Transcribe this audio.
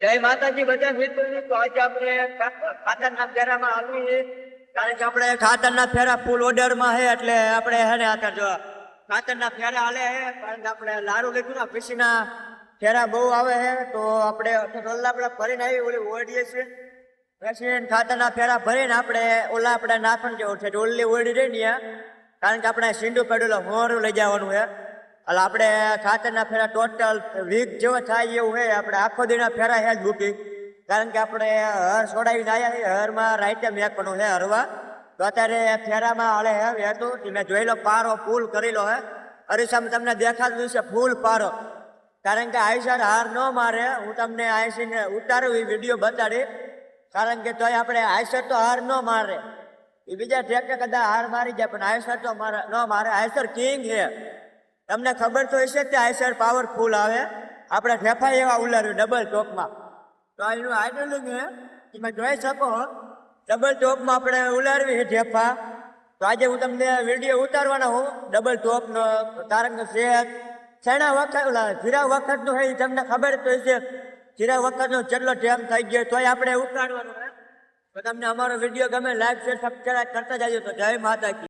જય માતાજી બધા મિત્રો. તો આજે આપણે ખાતરના ફેરામાં આવીએ, કારણ કે આપણે ખાતરના ફેરા ફૂલ ઓર્ડરમાં છે, એટલે આપણે હે ને આતા જો ખાતરના ફેરા હાલે છે, કારણ કે આપણે લારું લીધું ને પીસીના ફેરા બહુ આવે છે, તો આપણે આપણે ભરીને આવી ઓલી ઓઢીએ છીએ. પછી ખાતરના ફેરા ભરીને આપણે ઓલા આપણે નાખણ જેવું છે ઓલી ઓઢી રહી ને, કારણ કે આપણે સીંડું પડેલો મોરું લઈ જવાનું છે. એટલે આપણે ખાતરના ફેરા ટોટલ વીક જેવો થાય એવું છે. આપણે આખો દિના ફેરા છે જ બુકિંગ, કારણ કે આપણે હર છોડાવીને આવ્યા છીએ. હરમાં રાઈટે મેકવાનું છે હરવા, તો અત્યારે ફેરામાં હાલે છે હતું. મેં જોઈ લો પારો ફૂલ કરેલો છે. અરીસામાં તમને દેખાતું છે ફૂલ પારો, કારણ કે આઈસર હાર ન મારે. હું તમને આઈસીને ઉતારું એ વિડીયો બતાડી, કારણ કે તોય આપણે આઈસર તો હાર ન મારે. એ બીજા ટ્રેક્ટર કદાચ હાર મારી જાય, પણ આઈસર તો ન મારે. આઈસર કિંગ છે, તમને ખબર તો હશે કે આઈસર પાવરફુલ આવે. આપણે ફેફાઈ એવા ઉલાર્યું ડબલ ટોપમાં, તો એનું હાઇડ્રોલિક છે, તમે જોઈ શકો ડબલ ટોપમાં આપણે ઉલારવી છે ઢેફા. તો આજે હું તમને વિડીયો ઉતારવાનો હું ડબલ ટોપનો, કારણ કે શેના વખત જીરા વખતનું છે એ તમને ખબર તો હશે. જીરા વખતનો જેટલો ટાઈમ થઈ ગયો તોય આપણે ઉતારવાનું છે. તો તમને અમારો વિડીયો ગમે લાઈક શેર સબસ્ક્રાઈબ કરતા જજો. તો જય માતાજી.